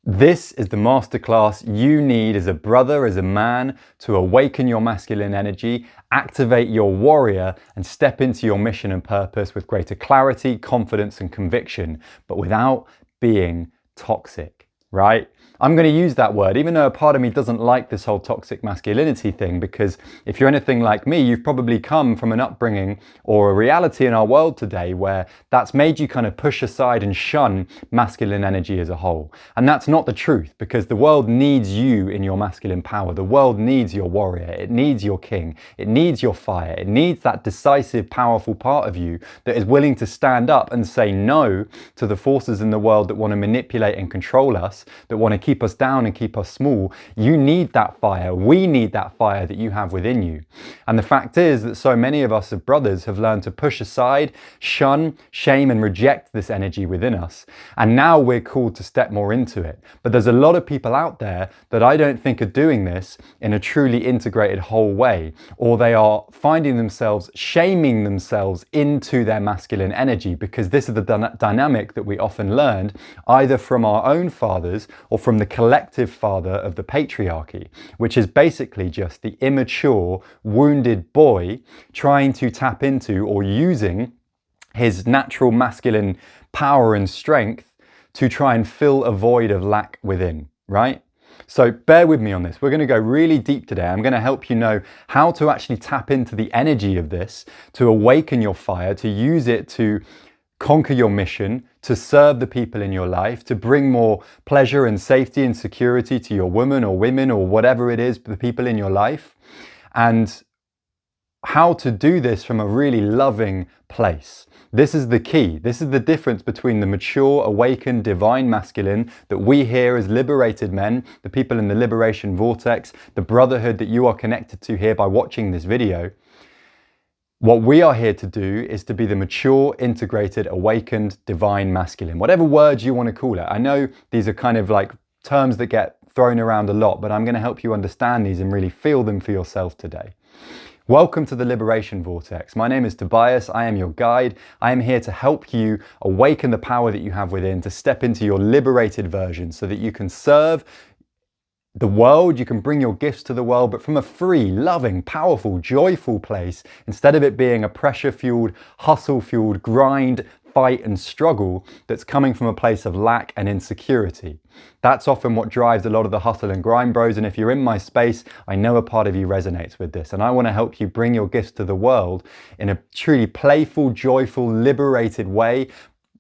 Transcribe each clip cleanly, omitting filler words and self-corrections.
This is the masterclass you need as a brother, as a man, to awaken your masculine energy, activate your warrior, and step into your mission and purpose with greater clarity, confidence, and conviction, but without being toxic, right? I'm going to use that word, even though a part of me doesn't like this whole toxic masculinity thing, because if you're anything like me, you've probably come from an upbringing or a reality in our world today where that's made you kind of push aside and shun masculine energy as a whole. And that's not the truth, because the world needs you in your masculine power. The world needs your warrior. It needs your king. It needs your fire. It needs that decisive, powerful part of you that is willing to stand up and say no to the forces in the world that want to manipulate and control us, that want to keep us down and keep us small. You need that fire. We need that fire that you have within you. And the fact is that so many of us as brothers have learned to push aside, shun, shame, and reject this energy within us. And now we're called to step more into it. But there's a lot of people out there that I don't think are doing this in a truly integrated whole way, or they are finding themselves shaming themselves into their masculine energy, because this is the dynamic that we often learned either from our own fathers or from the collective father of the patriarchy, which is basically just the immature, wounded boy trying to tap into or using his natural masculine power and strength to try and fill a void of lack within, right? So bear with me on this. We're going to go really deep today. I'm going to help you know how to actually tap into the energy of this, to awaken your fire, to use it to conquer your mission, to serve the people in your life, to bring more pleasure and safety and security to your woman or women or whatever it is, the people in your life, and how to do this from a really loving place. This is the key. This is the difference between the mature, awakened, divine masculine that we hear as liberated men, the people in the liberation vortex, the brotherhood that you are connected to here by watching this video. What we are here to do is to be the mature, integrated, awakened, divine masculine, whatever words you want to call it. I know these are kind of like terms that get thrown around a lot, but I'm going to help you understand these and really feel them for yourself today. Welcome to the Liberation Vortex. My name is Tobias. I am your guide. I am here to help you awaken the power that you have within, to step into your liberated version so that you can serve the world, you can bring your gifts to the world, but from a free, loving, powerful, joyful place, instead of it being a pressure-fueled, hustle-fueled grind, fight and struggle that's coming from a place of lack and insecurity. That's often what drives a lot of the hustle and grind bros, and if you're in my space, I know a part of you resonates with this, and I want to help you bring your gifts to the world in a truly playful, joyful, liberated way,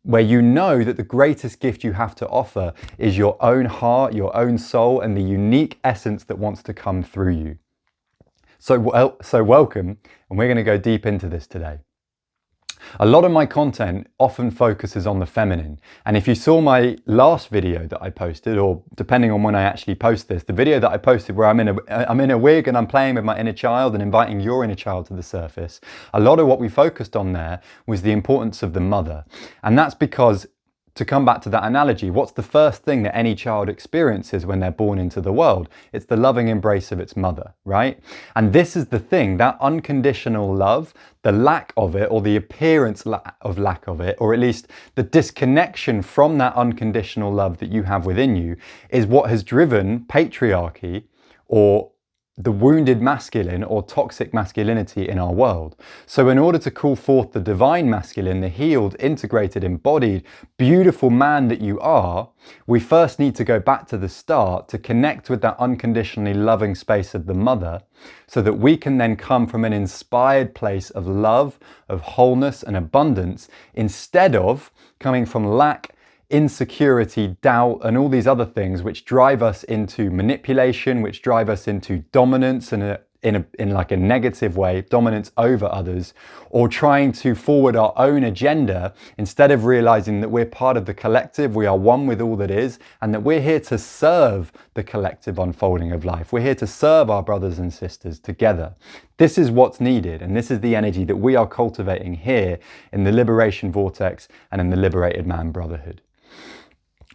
where you know that the greatest gift you have to offer is your own heart, your own soul, and the unique essence that wants to come through you. So welcome, and we're going to go deep into this today. A lot of my content often focuses on the feminine, and if you saw my last video that I posted, or depending on when I actually post this, the video that I posted where I'm in a wig and I'm playing with my inner child and inviting your inner child to the surface, a lot of what we focused on there was the importance of the mother. And that's because, to come back to that analogy, what's the first thing that any child experiences when they're born into the world? It's the loving embrace of its mother, right? And this is the thing, that unconditional love, the lack of it, or the appearance of lack of it, or at least the disconnection from that unconditional love that you have within you, is what has driven patriarchy, or the wounded masculine or toxic masculinity in our world. So in order to call forth the divine masculine, the healed, integrated, embodied, beautiful man that you are, we first need to go back to the start to connect with that unconditionally loving space of the mother, so that we can then come from an inspired place of love, of wholeness and abundance, instead of coming from lack, insecurity, doubt, and all these other things which drive us into manipulation, which drive us into dominance and in like a negative way, dominance over others, or trying to forward our own agenda instead of realizing that we're part of the collective, we are one with all that is, and that we're here to serve the collective unfolding of life. We're here to serve our brothers and sisters together. This is what's needed, and this is the energy that we are cultivating here in the Liberation Vortex and in the Liberated Man Brotherhood.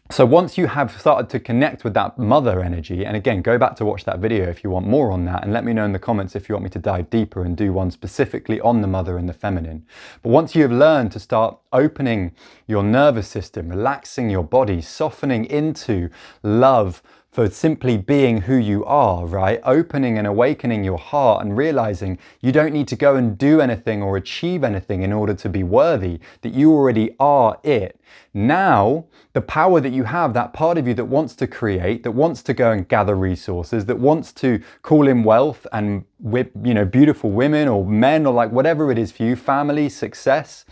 So once you have started to connect with that mother energy, and again, go back to watch that video if you want more on that, and let me know in the comments if you want me to dive deeper and do one specifically on the mother and the feminine. But once you have learned to start opening your nervous system, relaxing your body, softening into love for simply being who you are, right? Opening and awakening your heart and realizing you don't need to go and do anything or achieve anything in order to be worthy, that you already are it. Now, the power that you have, that part of you that wants to create, that wants to go and gather resources, that wants to call in wealth and, you know, beautiful women or men or like whatever it is for you, family, success,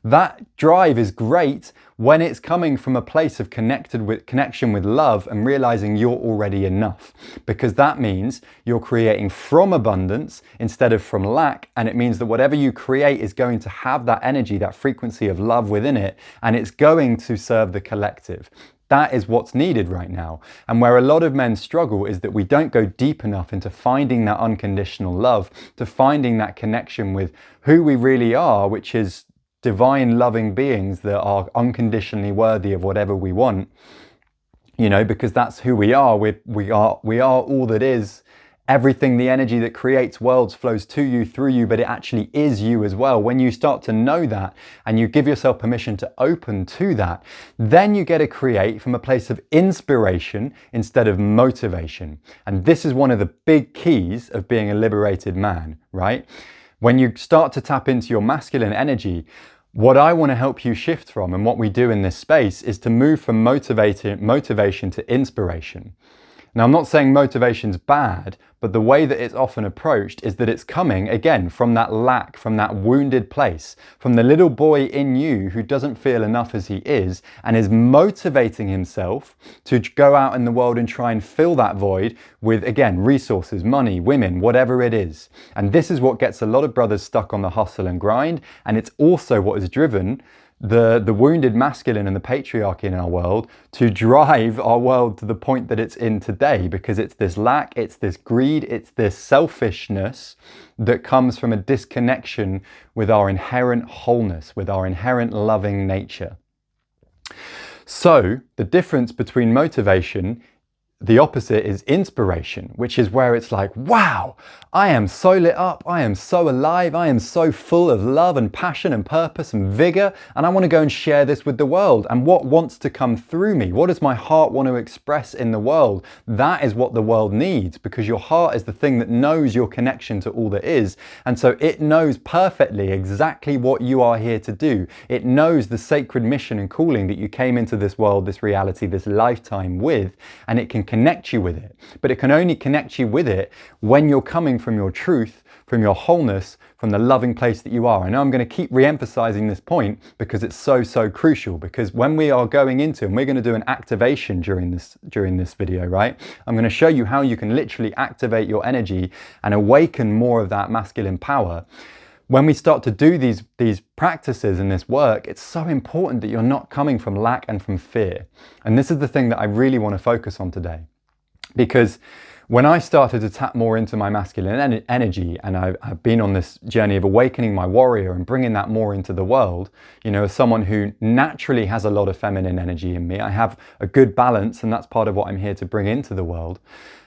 that drive is great when it's coming from a place of connection with love and realizing you're already enough, because that means you're creating from abundance instead of from lack, and it means that whatever you create is going to have that energy, that frequency of love within it, and it's going to serve the collective. That is what's needed right now. And where a lot of men struggle is that we don't go deep enough into finding that unconditional love, to finding that connection with who we really are, which is divine loving beings that are unconditionally worthy of whatever we want, you know, because that's who we are. We are all that is. Everything, the energy that creates worlds flows to you, through you, but it actually is you as well. When you start to know that and you give yourself permission to open to that, then you get to create from a place of inspiration instead of motivation. And this is one of the big keys of being a liberated man, right? When you start to tap into your masculine energy, what I want to help you shift from, and what we do in this space, is to move from motivation to inspiration. Now, I'm not saying motivation's bad, but the way that it's often approached is that it's coming, again, from that lack, from that wounded place, from the little boy in you who doesn't feel enough as he is, and is motivating himself to go out in the world and try and fill that void with, again, resources, money, women, whatever it is. And this is what gets a lot of brothers stuck on the hustle and grind, and it's also what has driven the wounded masculine and the patriarchy in our world to drive our world to the point that it's in today, because it's this lack, it's this greed, it's this selfishness that comes from a disconnection with our inherent wholeness, with our inherent loving nature. So the difference between motivation, the opposite, is inspiration, which is where it's like, wow, I am so lit up, I am so alive, I am so full of love and passion and purpose and vigor, and I want to go and share this with the world. And what wants to come through me? What does my heart want to express in the world? That is what the world needs, because your heart is the thing that knows your connection to all that is. And so it knows perfectly exactly what you are here to do. It knows the sacred mission and calling that you came into this world, this reality, this lifetime with, and it can connect you with it. But it can only connect you with it when you're coming from your truth, from your wholeness, from the loving place that you are. I know I'm going to keep re-emphasizing this point because it's so crucial, because when we are going into, and we're going to do an activation during this video, right? I'm going to show you how you can literally activate your energy and awaken more of that masculine power. When we start to do these practices and this work, it's so important that you're not coming from lack and from fear. And this is the thing that I really want to focus on today. Because when I started to tap more into my masculine energy, and I've been on this journey of awakening my warrior and bringing that more into the world, you know, as someone who naturally has a lot of feminine energy in me, I have a good balance, and that's part of what I'm here to bring into the world.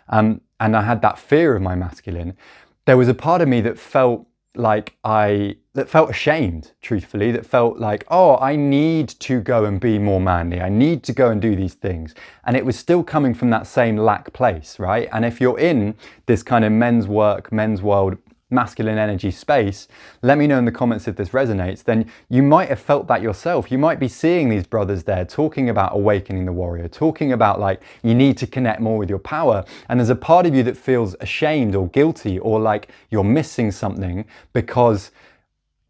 And I had that fear of my masculine. There was a part of me that felt like that felt ashamed, truthfully, that felt like, oh, I need to go and be more manly. I need to go and do these things. And it was still coming from that same lack place, right? And if you're in this kind of men's work, men's world, masculine energy space, let me know in the comments if this resonates. Then you might have felt that yourself. You might be seeing these brothers there talking about awakening the warrior, talking about like you need to connect more with your power, and there's a part of you that feels ashamed or guilty or like you're missing something, because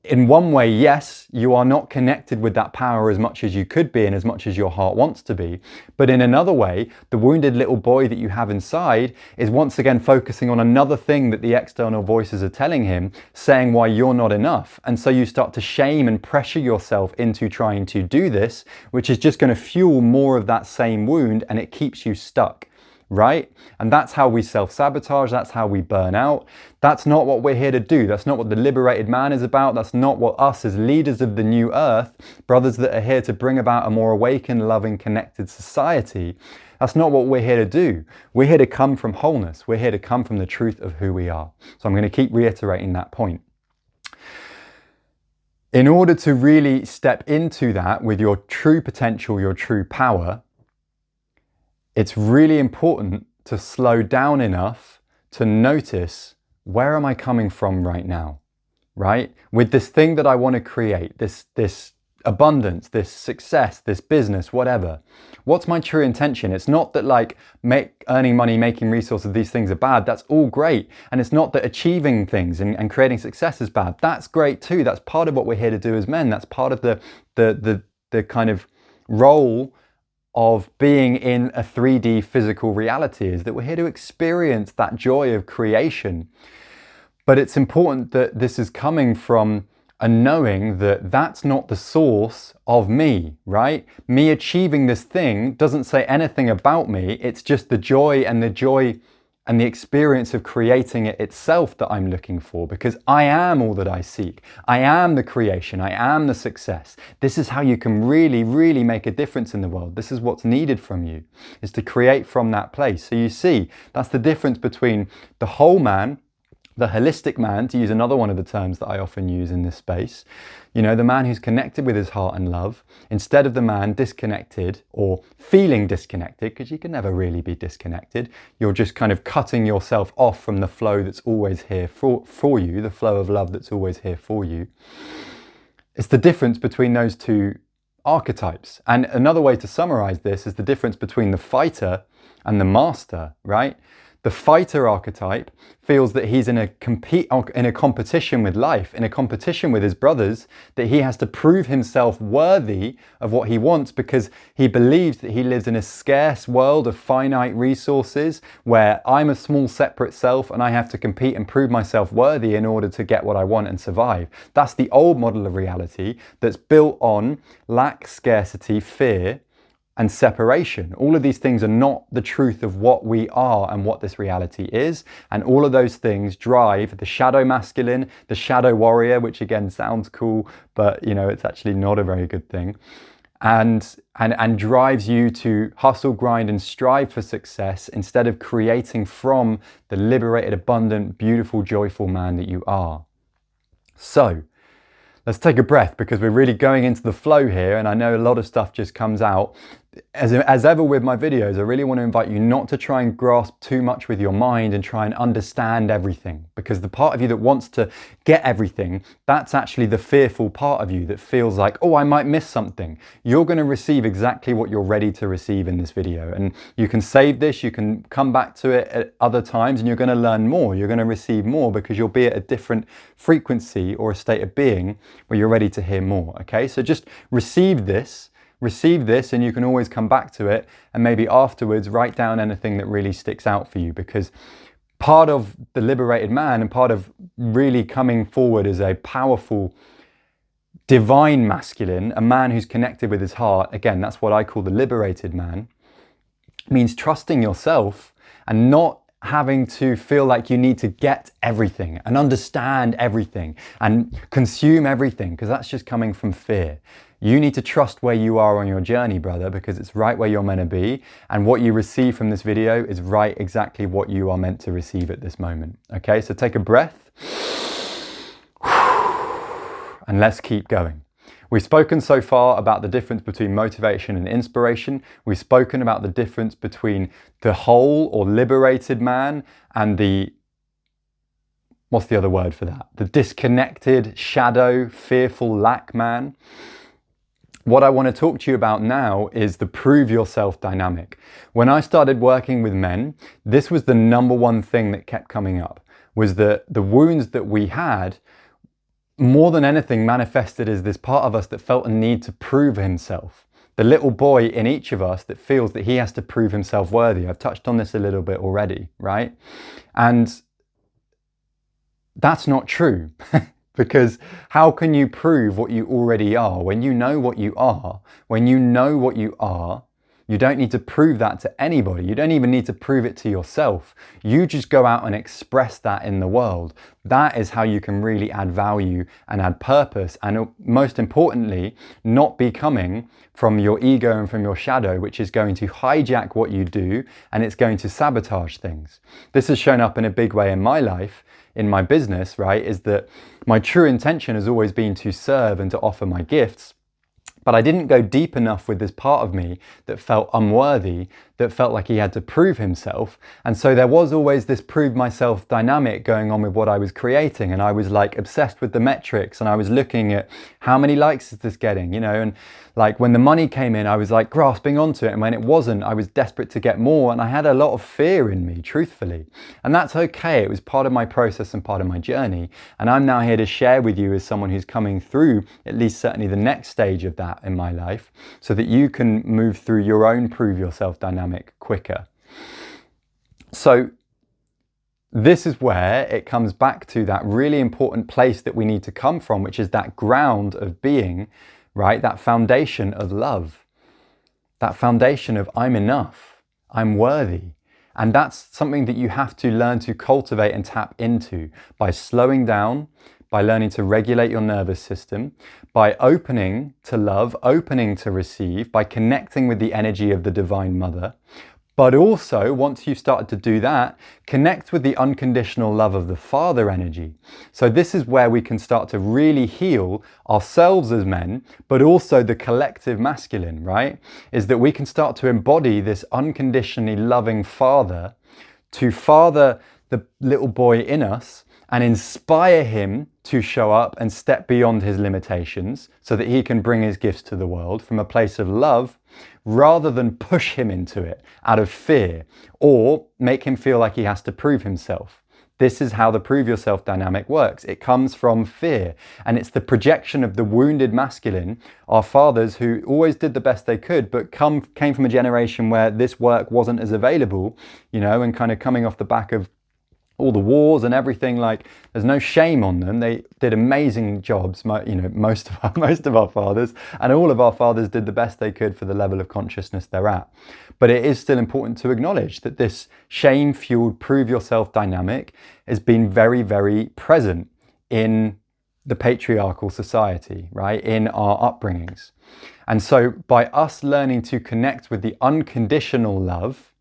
in one way, yes, you are not connected with that power as much as you could be and as much as your heart wants to be. But in another way, the wounded little boy that you have inside is once again focusing on another thing that the external voices are telling him, saying why you're not enough. And so you start to shame and pressure yourself into trying to do this, which is just going to fuel more of that same wound, and it keeps you stuck. right? And that's how we self-sabotage, that's how we burn out. That's not what we're here to do. That's not what the liberated man is about. That's not what us as leaders of the new earth, brothers that are here to bring about a more awakened, loving, connected society, that's not what we're here to do. We're here to come from wholeness. We're here to come from the truth of who we are. So I'm going to keep reiterating that point. In order to really step into that with your true potential, your true power, it's really important to slow down enough to notice, where am I coming from right now, right? With this thing that I want to create, this abundance, this success, this business, whatever. What's my true intention? It's not that like earning money, making resources, these things are bad. That's all great. And it's not that achieving things and creating success is bad. That's great too. That's part of what we're here to do as men. That's part of the kind of role of being in a 3D physical reality, is that we're here to experience that joy of creation. But it's important that this is coming from a knowing that that's not the source of me, right? Me achieving this thing doesn't say anything about me. It's just the joy and the experience of creating it itself that I'm looking for, because I am all that I seek. I am the creation. I am the success. This is how you can really, really make a difference in the world. This is what's needed from you, is to create from that place. So you see, that's the difference between the whole man, the holistic man, to use another one of the terms that I often use in this space, you know, the man who's connected with his heart and love, instead of the man disconnected or feeling disconnected, because you can never really be disconnected. You're just kind of cutting yourself off from the flow that's always here for you, the flow of love that's always here for you. It's the difference between those two archetypes. And another way to summarize this is the difference between the fighter and the master, right? The fighter archetype feels that he's in a competition with life, in a competition with his brothers, that he has to prove himself worthy of what he wants, because he believes that he lives in a scarce world of finite resources where I'm a small separate self and I have to compete and prove myself worthy in order to get what I want and survive. That's the old model of reality that's built on lack, scarcity, fear, and separation. All of these things are not the truth of what we are and what this reality is. And all of those things drive the shadow masculine, the shadow warrior, which again sounds cool, but you know, it's actually not a very good thing. And drives you to hustle, grind, and strive for success instead of creating from the liberated, abundant, beautiful, joyful man that you are. So, let's take a breath, because we're really going into the flow here, and I know a lot of stuff just comes out. As ever with my videos, I really want to invite you not to try and grasp too much with your mind and try and understand everything, because the part of you that wants to get everything, that's actually the fearful part of you that feels like, oh, I might miss something. You're going to receive exactly what you're ready to receive in this video, and you can save this, you can come back to it at other times, and you're going to learn more, you're going to receive more, because you'll be at a different frequency or a state of being where you're ready to hear more. Okay, so just receive this, and you can always come back to it, and maybe afterwards write down anything that really sticks out for you, because part of the liberated man and part of really coming forward as a powerful divine masculine, a man who's connected with his heart, again, that's what I call the liberated man, means trusting yourself and not having to feel like you need to get everything and understand everything and consume everything, because that's just coming from fear. You need to trust where you are on your journey, brother, because it's right where you're meant to be, and what you receive from this video is right exactly what you are meant to receive at this moment. Okay, so take a breath and let's keep going. We've spoken so far about the difference between motivation and inspiration. We've spoken about the difference between the whole or liberated man and the, what's the other word for that? The disconnected, shadow, fearful lack man. What I want to talk to you about now is the prove yourself dynamic. When I started working with men, this was the number one thing that kept coming up, was that the wounds that we had, more than anything, manifested as this part of us that felt a need to prove himself. The little boy in each of us that feels that he has to prove himself worthy. I've touched on this a little bit already, right? And that's not true. Because how can you prove what you already are? When you know what you are, when you know what you are, You don't need to prove that to anybody. You don't even need to prove it to yourself. You just go out and express that in the world. That is how you can really add value and add purpose, and most importantly, not be coming from your ego and from your shadow, which is going to hijack what you do and it's going to sabotage things. This has shown up in a big way in my life, in my business, right? Is that my true intention has always been to serve and to offer my gifts. But I didn't go deep enough with this part of me that felt unworthy, that felt like he had to prove himself. And so there was always this prove myself dynamic going on with what I was creating. And I was like obsessed with the metrics, and I was looking at how many likes is this getting, you know, and like when the money came in, I was like grasping onto it. And when it wasn't, I was desperate to get more. And I had a lot of fear in me, truthfully. And that's okay. It was part of my process and part of my journey. And I'm now here to share with you as someone who's coming through at least certainly the next stage of that in my life, so that you can move through your own prove yourself dynamic quicker. So this is where it comes back to that really important place that we need to come from, which is that ground of being, right? That foundation of love, that foundation of I'm enough, I'm worthy. And that's something that you have to learn to cultivate and tap into by slowing down, by learning to regulate your nervous system, by opening to love, opening to receive, by connecting with the energy of the Divine Mother. But also, once you've started to do that, connect with the unconditional love of the Father energy. So this is where we can start to really heal ourselves as men, but also the collective masculine, right? Is that we can start to embody this unconditionally loving Father, to father the little boy in us and inspire him to show up and step beyond his limitations so that he can bring his gifts to the world from a place of love, rather than push him into it out of fear or make him feel like he has to prove himself. This is how the prove yourself dynamic works. It comes from fear, and it's the projection of the wounded masculine, our fathers who always did the best they could, but came from a generation where this work wasn't as available, you know, and kind of coming off the back of all the wars and everything. Like, there's no shame on them. They did amazing jobs, you know, most of our fathers, and all of our fathers did the best they could for the level of consciousness they're at. But it is still important to acknowledge that this shame-fueled prove yourself dynamic has been very, very present in the patriarchal society, right? In our upbringings. And so by us learning to connect with the unconditional love,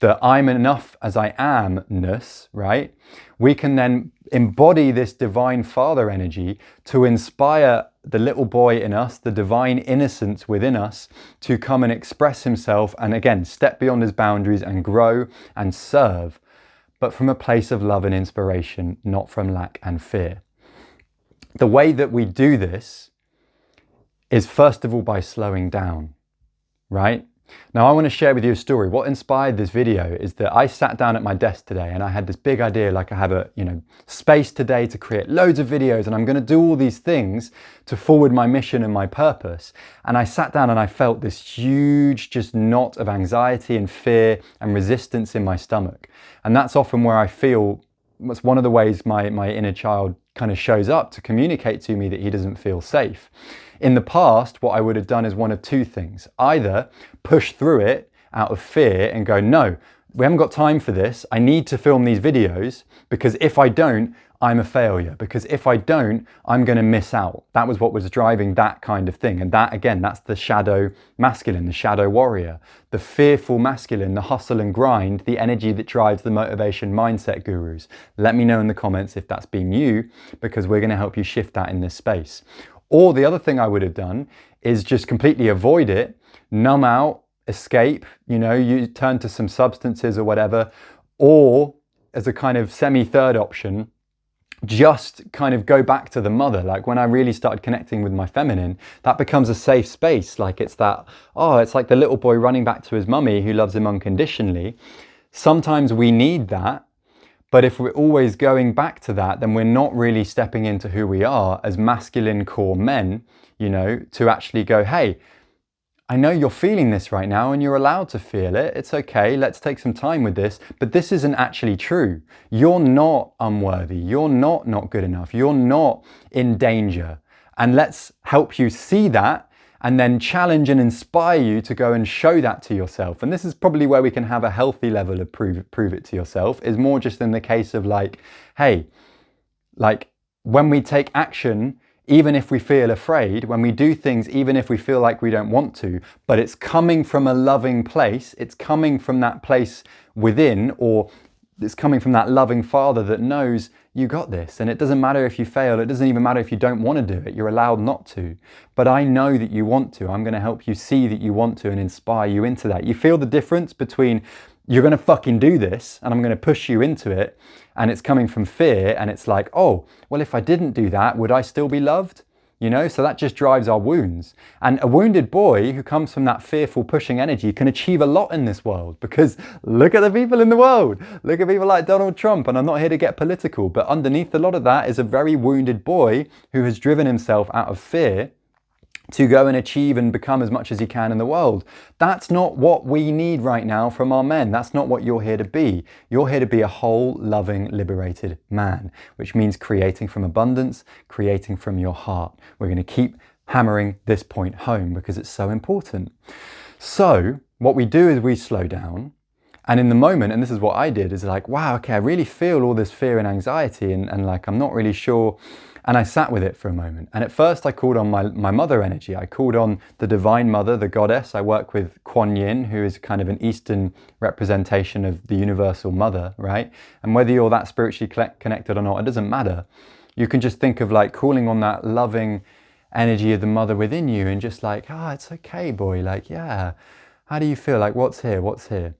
the I'm enough as I am-ness, right? We can then embody this divine Father energy to inspire the little boy in us, the divine innocence within us, to come and express himself and again, step beyond his boundaries and grow and serve, but from a place of love and inspiration, not from lack and fear. The way that we do this is first of all by slowing down, right? Now I want to share with you a story. What inspired this video is that I sat down at my desk today and I had this big idea, like I have a, you know, space today to create loads of videos and I'm going to do all these things to forward my mission and my purpose. And I sat down and I felt this huge just knot of anxiety and fear and resistance in my stomach. And that's often where I feel, it's one of the ways my inner child kind of shows up to communicate to me that he doesn't feel safe. In the past, what I would have done is one of two things. Either push through it out of fear and go, no, we haven't got time for this. I need to film these videos because if I don't, I'm a failure. Because if I don't, I'm going to miss out. That was what was driving that kind of thing. And that, again, that's the shadow masculine, the shadow warrior, the fearful masculine, the hustle and grind, the energy that drives the motivation mindset gurus. Let me know in the comments if that's been you, because we're going to help you shift that in this space. Or the other thing I would have done is just completely avoid it, numb out, escape, you know, you turn to some substances or whatever, or as a kind of semi-third option, just kind of go back to the mother. Like when I really started connecting with my feminine, that becomes a safe space. Like it's that, oh, it's like the little boy running back to his mummy who loves him unconditionally. Sometimes we need that. But if we're always going back to that, then we're not really stepping into who we are as masculine core men, you know, to actually go, hey, I know you're feeling this right now and you're allowed to feel it. It's okay. Let's take some time with this. But this isn't actually true. You're not unworthy. You're not good enough. You're not in danger. And let's help you see that and then challenge and inspire you to go and show that to yourself. And this is probably where we can have a healthy level of prove it to yourself, is more just in the case of like, hey, like when we take action, even if we feel afraid, when we do things, even if we feel like we don't want to, but it's coming from a loving place, it's coming from that place within, or it's coming from that loving Father that knows you got this. And it doesn't matter if you fail, it doesn't even matter if you don't want to do it, you're allowed not to. But I know that you want to. I'm going to help you see that you want to and inspire you into that. You feel the difference between you're going to fucking do this and I'm going to push you into it, and it's coming from fear, and it's like, oh, well, if I didn't do that, would I still be loved? You know, so that just drives our wounds. And a wounded boy who comes from that fearful pushing energy can achieve a lot in this world, because look at the people in the world. Look at people like Donald Trump, and I'm not here to get political, but underneath a lot of that is a very wounded boy who has driven himself out of fear to go and achieve and become as much as he can in the world. That's not what we need right now from our men. That's not what you're here to be. You're here to be a whole, loving, liberated man, which means creating from abundance, creating from your heart. We're going to keep hammering this point home because it's so important. So what we do is we slow down. And in the moment, and this is what I did, is like, wow, okay, I really feel all this fear and anxiety, and like, I'm not really sure. And I sat with it for a moment. And at first I called on my mother energy. I called on the divine mother, the goddess. I work with Kuan Yin, who is kind of an Eastern representation of the universal mother, right? And whether you're that spiritually connected or not, it doesn't matter. You can just think of like calling on that loving energy of the mother within you, and just like, ah, it's okay, boy. Like, yeah, how do you feel? Like, what's here? What's here?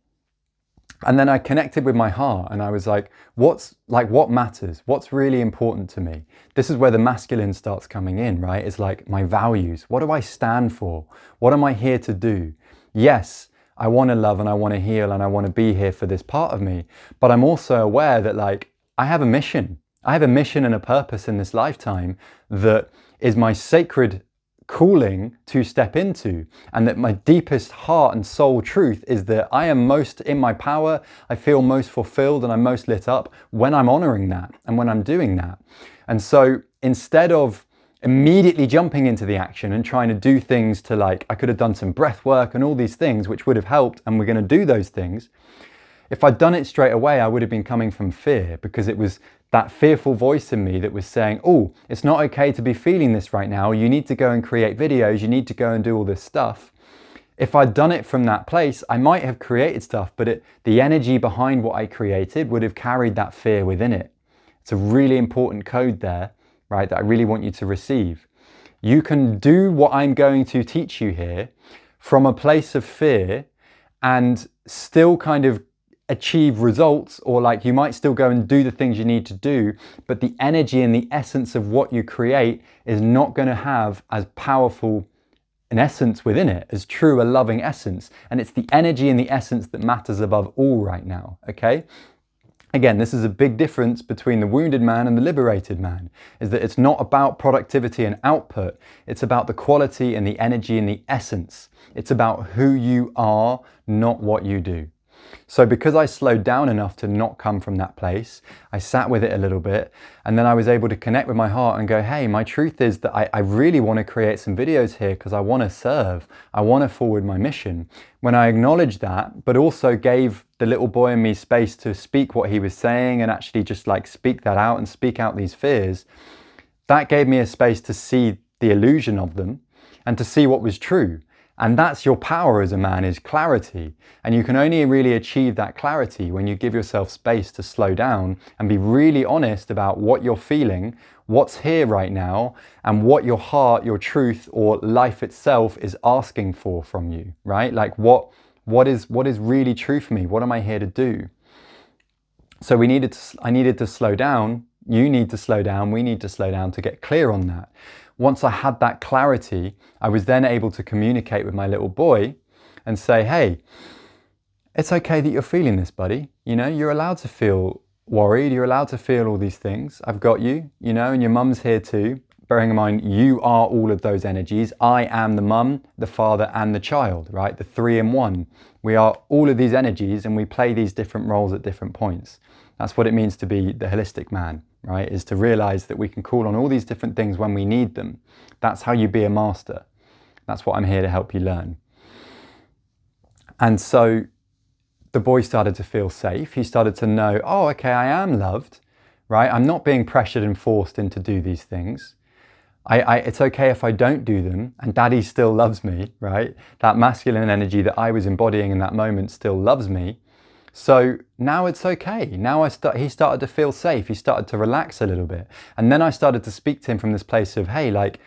And then I connected with my heart, and I was like, what matters? What's really important to me? This is where the masculine starts coming in, right? It's like my values. What do I stand for? What am I here to do? Yes, I want to love and I want to heal and I want to be here for this part of me. But I'm also aware that like, I have a mission. I have a mission and a purpose in this lifetime that is my sacred calling to step into, and that my deepest heart and soul truth is that I am most in my power, I feel most fulfilled, and I'm most lit up when I'm honoring that and when I'm doing that. And so instead of immediately jumping into the action and trying to do things to like, I could have done some breath work and all these things which would have helped, and we're going to do those things. If I'd done it straight away, I would have been coming from fear, because it was that fearful voice in me that was saying, oh, it's not okay to be feeling this right now. You need to go and create videos. You need to go and do all this stuff. If I'd done it from that place, I might have created stuff, but the energy behind what I created would have carried that fear within it. It's a really important code there, right, that I really want you to receive. You can do what I'm going to teach you here from a place of fear and still kind of achieve results, or like you might still go and do the things you need to do, but the energy and the essence of what you create is not going to have as powerful an essence within it as true a loving essence. And it's the energy and the essence that matters above all right now, okay? Again, this is a big difference between the wounded man and the liberated man, is that it's not about productivity and output. It's about the quality and the energy and the essence. It's about who you are, not what you do. So because I slowed down enough to not come from that place, I sat with it a little bit, and then I was able to connect with my heart and go, hey, my truth is that I really want to create some videos here because I want to serve. I want to forward my mission. When I acknowledged that, but also gave the little boy in me space to speak what he was saying and actually just like speak that out and speak out these fears, that gave me a space to see the illusion of them and to see what was true. And that's your power as a man, is clarity. And you can only really achieve that clarity when you give yourself space to slow down and be really honest about what you're feeling, what's here right now, and what your heart, your truth, or life itself is asking for from you, right? Like what is really true for me? What am I here to do? So I needed to slow down. You need to slow down. We need to slow down to get clear on that. Once I had that clarity, I was then able to communicate with my little boy and say, hey, it's okay that you're feeling this, buddy. You know, you're allowed to feel worried. You're allowed to feel all these things. I've got you, you know, and your mum's here too. Bearing in mind, you are all of those energies. I am the mum, the father, and the child, right? The 3 in 1. We are all of these energies, and we play these different roles at different points. That's what it means to be the holistic man, right? Is to realize that we can call on all these different things when we need them. That's how you be a master. That's what I'm here to help you learn. And so the boy started to feel safe. He started to know, oh, okay, I am loved, right? I'm not being pressured and forced into do these things. It's okay if I don't do them, and daddy still loves me, right? That masculine energy that I was embodying in that moment still loves me. So now it's okay. Now he started to feel safe. He started to relax a little bit. And then I started to speak to him from this place of, hey, like,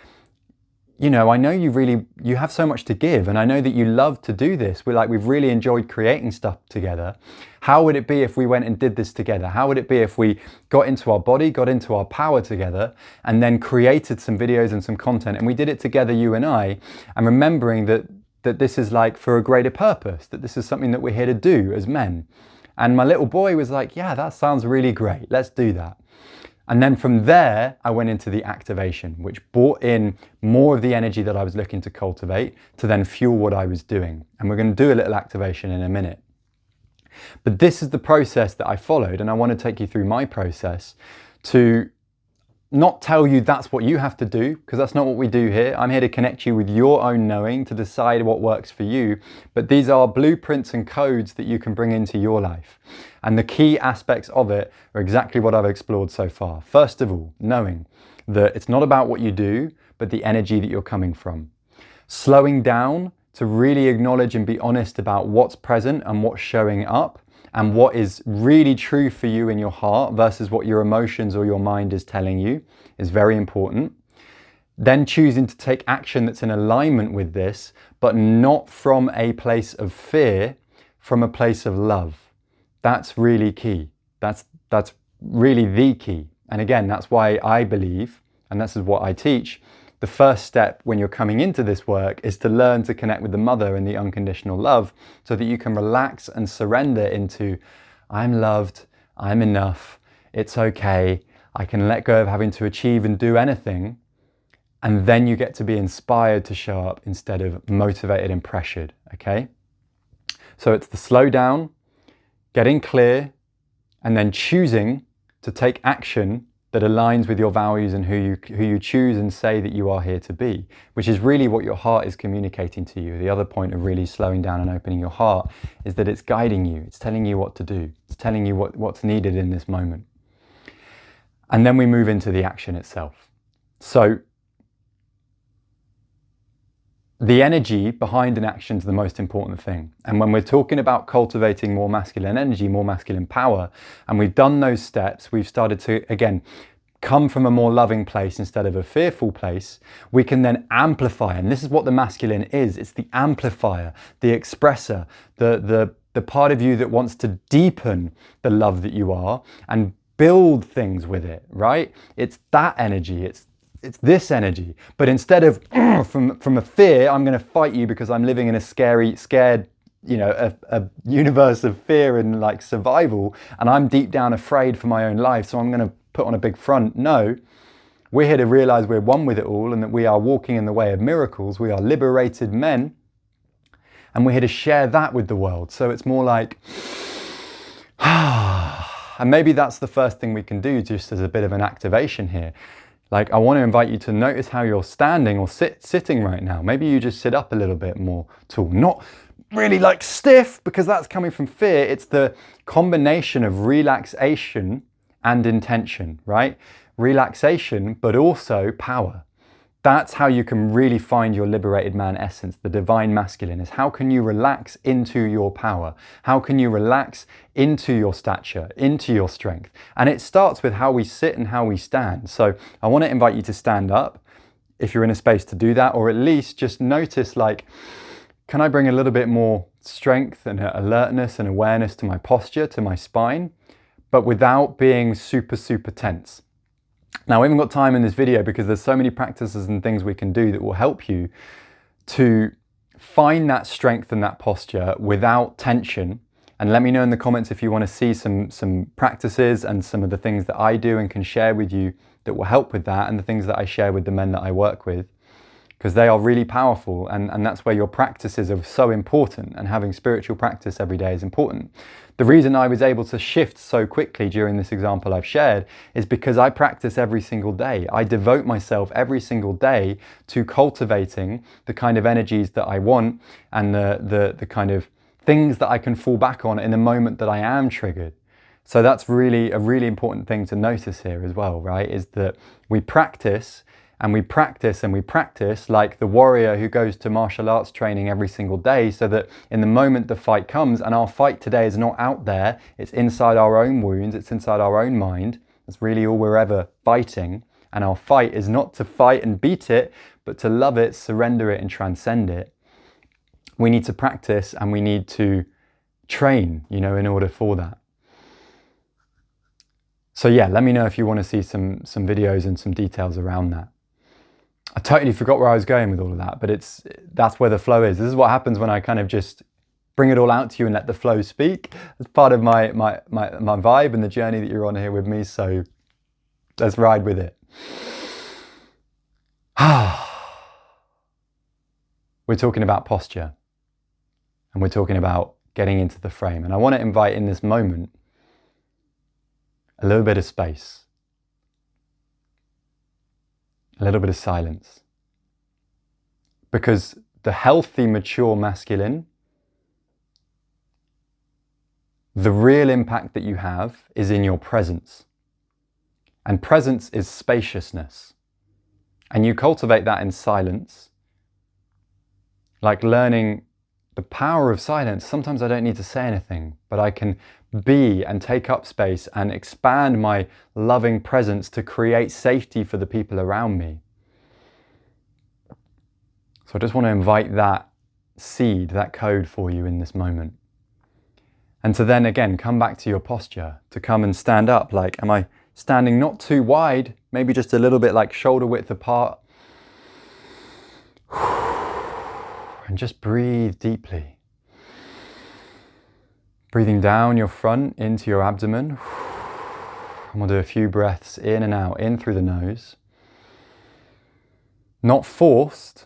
you know, I know you have so much to give, and I know that you love to do this. We've really enjoyed creating stuff together. How would it be if we went and did this together? How would it be if we got into our body, got into our power together, and then created some videos and some content, and we did it together, you and I, and remembering that this is like for a greater purpose, that this is something that we're here to do as men. And my little boy was like, yeah, that sounds really great. Let's do that. And then from there, I went into the activation, which brought in more of the energy that I was looking to cultivate to then fuel what I was doing. And we're going to do a little activation in a minute. But this is the process that I followed, and I want to take you through my process to not tell you that's what you have to do, because that's not what we do here. I'm here to connect you with your own knowing to decide what works for you. But these are blueprints and codes that you can bring into your life. And the key aspects of it are exactly what I've explored so far. First of all, knowing that it's not about what you do, but the energy that you're coming from. Slowing down to really acknowledge and be honest about what's present and what's showing up, and what is really true for you in your heart versus what your emotions or your mind is telling you is very important. Then choosing to take action that's in alignment with this, but not from a place of fear, from a place of love. That's really key. That's really the key. And again, that's why I believe, and this is what I teach, the first step when you're coming into this work is to learn to connect with the mother and the unconditional love so that you can relax and surrender into, I'm loved, I'm enough, it's okay, I can let go of having to achieve and do anything. And then you get to be inspired to show up instead of motivated and pressured, okay? So it's the slow down, getting clear, and then choosing to take action that aligns with your values and who you choose and say that you are here to be, which is really what your heart is communicating to you. The other point of really slowing down and opening your heart is that it's guiding you. It's telling you what to do. It's telling you what's needed in this moment. And then we move into the action itself. So the energy behind an action is the most important thing. And when we're talking about cultivating more masculine energy, more masculine power, and we've done those steps, we've started to, again, come from a more loving place instead of a fearful place, we can then amplify. And this is what the masculine is. It's the amplifier, the expressor, the part of you that wants to deepen the love that you are and build things with it, right? It's that energy. It's this energy, but instead of from a fear, I'm going to fight you because I'm living in a scared, you know, a universe of fear and like survival, and I'm deep down afraid for my own life, so I'm going to put on a big front. No, we're here to realize we're one with it all and that we are walking in the way of miracles. We are liberated men, and we're here to share that with the world. So it's more like, and maybe that's the first thing we can do just as a bit of an activation here. Like, I want to invite you to notice how you're standing or sitting right now. Maybe you just sit up a little bit more tall, not really like stiff, because that's coming from fear. It's the combination of relaxation and intention, right? Relaxation, but also power. That's how you can really find your liberated man essence, the divine masculine, is how can you relax into your power? How can you relax into your stature, into your strength? And it starts with how we sit and how we stand. So I want to invite you to stand up if you're in a space to do that, or at least just notice, like, can I bring a little bit more strength and alertness and awareness to my posture, to my spine, but without being super, super tense. Now, we haven't got time in this video because there's so many practices and things we can do that will help you to find that strength and that posture without tension. And let me know in the comments if you want to see some practices and some of the things that I do and can share with you that will help with that, and the things that I share with the men that I work with. because they are really powerful, and that's where your practices are so important, and having spiritual practice every day is important. The reason I was able to shift so quickly during this example I've shared is because I practice every single day. I devote myself every single day to cultivating the kind of energies that I want, and the kind of things that I can fall back on in the moment that I am triggered. So that's really a really important thing to notice here as well, right? Is that we practice and we practice and we practice like the warrior who goes to martial arts training every single day, so that in the moment the fight comes, and our fight today is not out there, it's inside our own wounds, it's inside our own mind. That's really all we're ever fighting. And our fight is not to fight and beat it, but to love it, surrender it, and transcend it. We need to practice and we need to train, you know, in order for that. So yeah, let me know if you want to see some videos and some details around that. I totally forgot where I was going with all of that, but that's where the flow is. This is what happens when I kind of just bring it all out to you and let the flow speak. It's part of my vibe and the journey that you're on here with me. So let's ride with it. We're talking about posture, and we're talking about getting into the frame. And I want to invite in this moment a little bit of space, a little bit of silence. Because the healthy, mature masculine, the real impact that you have is in your presence. And presence is spaciousness. And you cultivate that in silence, like learning the power of silence. Sometimes I don't need to say anything, but I can be and take up space and expand my loving presence to create safety for the people around me. So I just want to invite that seed, that code for you in this moment. And to then again, come back to your posture, to come and stand up. Like, am I standing not too wide, maybe just a little bit like shoulder width apart? And just breathe deeply. Breathing down your front into your abdomen. And we'll do a few breaths in and out, in through the nose. Not forced,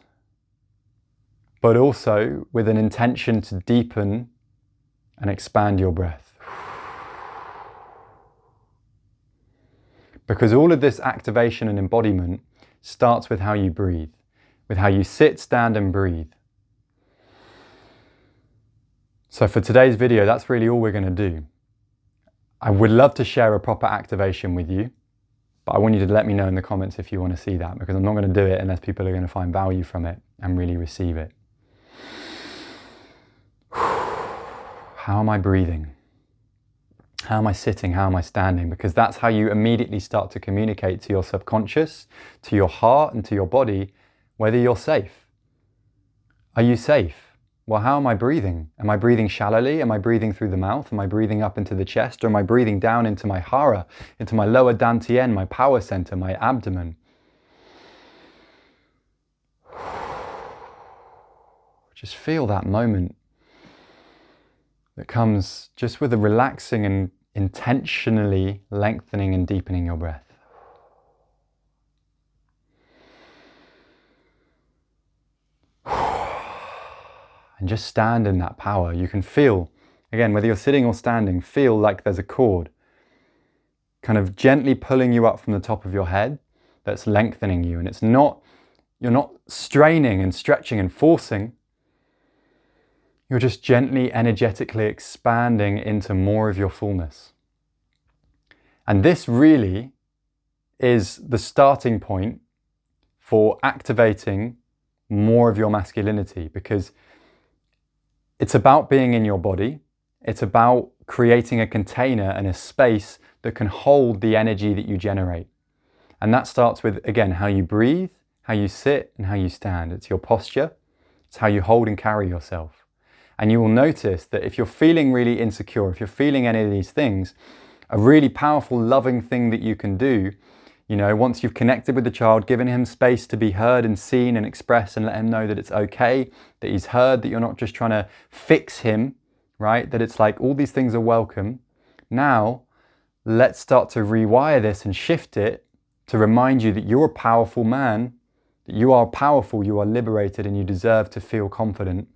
but also with an intention to deepen and expand your breath. Because all of this activation and embodiment starts with how you breathe, with how you sit, stand, and breathe. So for today's video, that's really all we're going to do. I would love to share a proper activation with you, but I want you to let me know in the comments if you want to see that, because I'm not going to do it unless people are going to find value from it and really receive it. How am I breathing? How am I sitting? How am I standing? Because that's how you immediately start to communicate to your subconscious, to your heart, and to your body whether you're safe. Are you safe? Well, how am I breathing? Am I breathing shallowly? Am I breathing through the mouth? Am I breathing up into the chest? Or am I breathing down into my hara, into my lower dantian, my power center, my abdomen? Just feel that moment that comes just with a relaxing and intentionally lengthening and deepening your breath. And just stand in that power. You can feel, again, whether you're sitting or standing, feel like there's a cord kind of gently pulling you up from the top of your head that's lengthening you. And it's not, you're not straining and stretching and forcing. You're just gently, energetically expanding into more of your fullness. And this really is the starting point for activating more of your masculinity, because it's about being in your body. It's about creating a container and a space that can hold the energy that you generate. And that starts with, again, how you breathe, how you sit, and how you stand. It's your posture. It's how you hold and carry yourself. And you will notice that if you're feeling really insecure, if you're feeling any of these things, a really powerful, loving thing that you can do, you know, once you've connected with the child, given him space to be heard and seen and expressed, and let him know that it's okay, that he's heard, that you're not just trying to fix him, right? That it's like all these things are welcome. Now, let's start to rewire this and shift it to remind you that you're a powerful man that you are powerful, you are liberated, and you deserve to feel confident.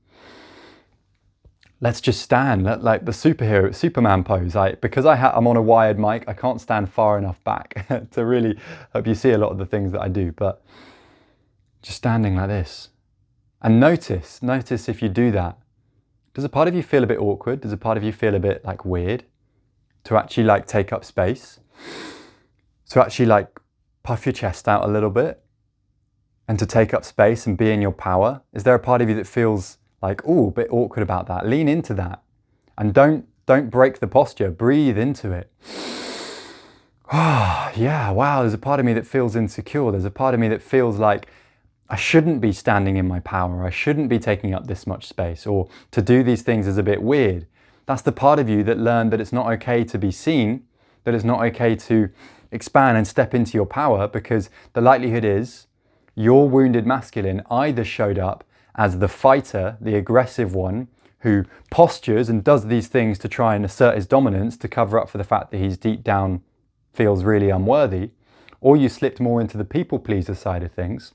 Let's just stand, like the Superman pose. Because I'm on a wired mic, I can't stand far enough back to really hope you see a lot of the things that I do, but just standing like this. And notice if you do that, does a part of you feel a bit awkward? Does a part of you feel a bit like weird to actually like take up space? To actually like puff your chest out a little bit and to take up space and be in your power? Is there a part of you that feels like, oh, a bit awkward about that? Lean into that and don't break the posture. Breathe into it. Oh, yeah, wow, there's a part of me that feels insecure. There's a part of me that feels like I shouldn't be standing in my power. I shouldn't be taking up this much space, or to do these things is a bit weird. That's the part of you that learned that it's not okay to be seen, that it's not okay to expand and step into your power, because the likelihood is your wounded masculine either showed up as the fighter, the aggressive one, who postures and does these things to try and assert his dominance to cover up for the fact that he's deep down feels really unworthy, or you slipped more into the people pleaser side of things,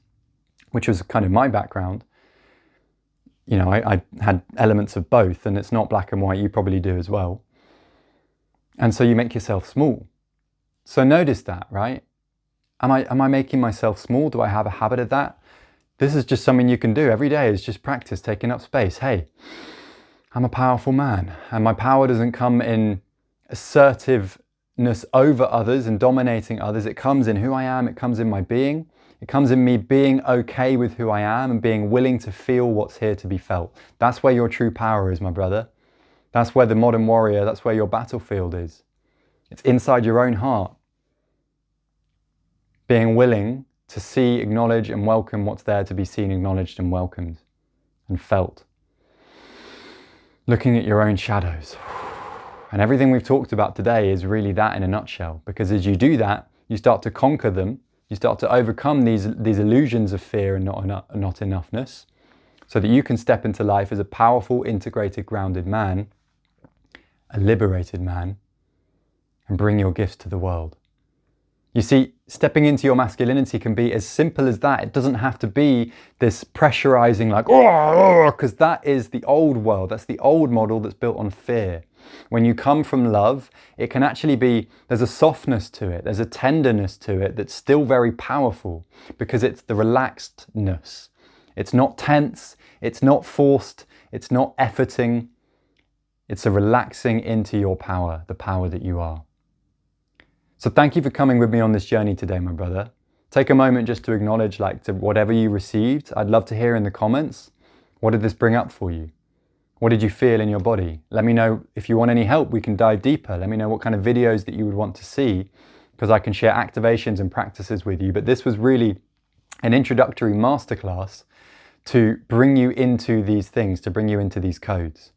which was kind of my background. You know, I had elements of both, and it's not black and white. You probably do as well. And so you make yourself small. So notice that, right? Am I making myself small? Do I have a habit of that? This is just something you can do every day, is just practice taking up space. Hey, I'm a powerful man, and my power doesn't come in assertiveness over others and dominating others. It comes in who I am. It comes in my being. It comes in me being okay with who I am and being willing to feel what's here to be felt. That's where your true power is, my brother. That's where the modern warrior, that's where your battlefield is. It's inside your own heart. Being willing to see, acknowledge, and welcome what's there to be seen, acknowledged, and welcomed and felt. Looking at your own shadows. And everything we've talked about today is really that in a nutshell, because as you do that, you start to conquer them. You start to overcome these illusions of fear and not enoughness, so that you can step into life as a powerful, integrated, grounded man, a liberated man, and bring your gifts to the world. You see, stepping into your masculinity can be as simple as that. It doesn't have to be this pressurizing like, because that is the old world. That's the old model that's built on fear. When you come from love, it can actually be, there's a softness to it, there's a tenderness to it that's still very powerful, because it's the relaxedness. It's not tense, it's not forced, it's not efforting. It's a relaxing into your power, the power that you are. So thank you for coming with me on this journey today, my brother. Take a moment just to acknowledge, like, to whatever you received. I'd love to hear in the comments, what did this bring up for you? What did you feel in your body? Let me know if you want any help. We can dive deeper. Let me know what kind of videos that you would want to see, because I can share activations and practices with you. But this was really an introductory masterclass to bring you into these things, to bring you into these codes.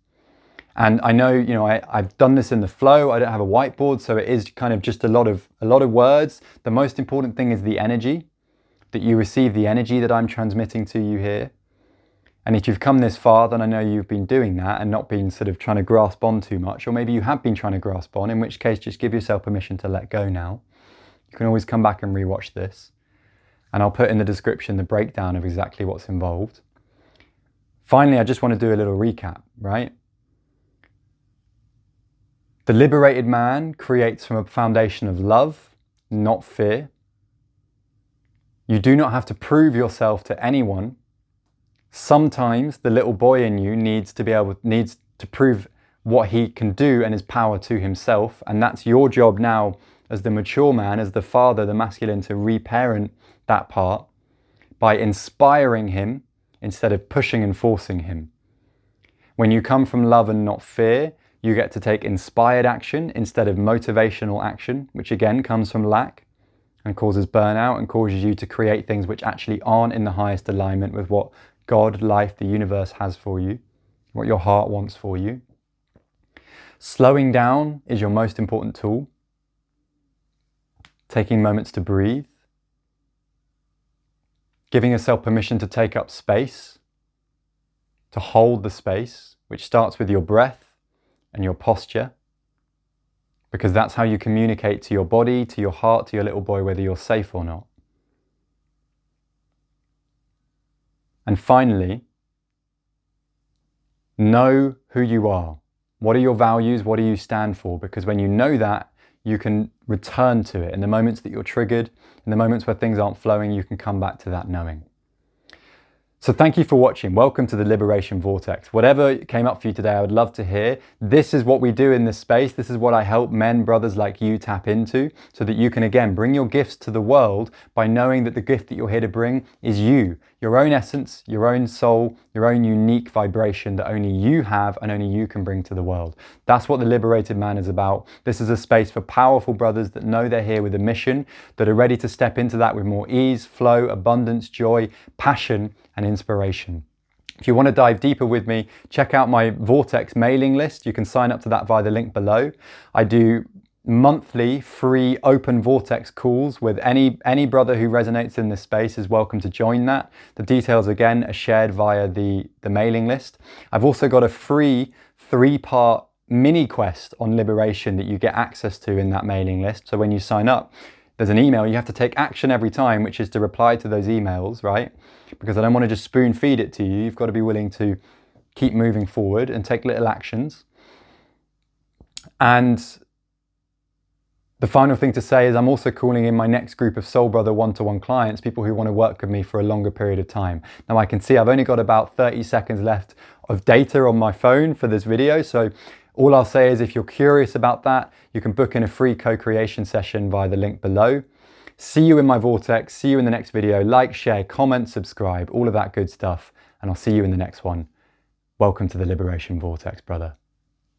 And I know, you know, I've done this in the flow. I don't have a whiteboard, so it is kind of just a lot of words. The most important thing is the energy, that you receive the energy that I'm transmitting to you here. And if you've come this far, then I know you've been doing that and not been sort of trying to grasp on too much, or maybe you have been trying to grasp on, in which case just give yourself permission to let go now. You can always come back and rewatch this. And I'll put in the description the breakdown of exactly what's involved. Finally, I just want to do a little recap, right? The liberated man creates from a foundation of love, not fear. You do not have to prove yourself to anyone. Sometimes the little boy in you needs to prove what he can do and his power to himself. And that's your job now as the mature man, as the father, the masculine, to reparent that part by inspiring him instead of pushing and forcing him. When you come from love and not fear, you get to take inspired action instead of motivational action, which again comes from lack and causes burnout and causes you to create things which actually aren't in the highest alignment with what God, life, the universe has for you, what your heart wants for you. Slowing down is your most important tool. Taking moments to breathe. Giving yourself permission to take up space, to hold the space, which starts with your breath and your posture, because that's how you communicate to your body, to your heart, to your little boy, whether you're safe or not. And finally, know who you are. What are your values? What do you stand for? Because when you know that, you can return to it. In the moments that you're triggered, in the moments where things aren't flowing, you can come back to that knowing. So thank you for watching. Welcome to the Liberation Vortex. Whatever came up for you today, I would love to hear. This is what we do in this space. This is what I help men, brothers like you tap into so that you can, again, bring your gifts to the world by knowing that the gift that you're here to bring is you, your own essence, your own soul, your own unique vibration that only you have and only you can bring to the world. That's what the Liberated Man is about. This is a space for powerful brothers that know they're here with a mission, that are ready to step into that with more ease, flow, abundance, joy, passion, and inspiration. If you want to dive deeper with me, check out my Vortex mailing list. You can sign up to that via the link below. I do monthly free open Vortex calls with any brother who resonates in this space is welcome to join that. The details again are shared via the mailing list. I've also got a free 3-part mini quest on liberation that you get access to in that mailing list. So when you sign up, there's an email, you have to take action every time, which is to reply to those emails, right? Because I don't want to just spoon feed it to you. You've got to be willing to keep moving forward and take little actions. And the final thing to say is I'm also calling in my next group of Soul Brother one-to-one clients, people who want to work with me for a longer period of time. Now I can see I've only got about 30 seconds left of data on my phone for this video. So all I'll say is if you're curious about that, you can book in a free co-creation session via the link below. See you in my Vortex. See you in the next video. Like, share, comment, subscribe, all of that good stuff. And I'll see you in the next one. Welcome to the Liberation Vortex, brother.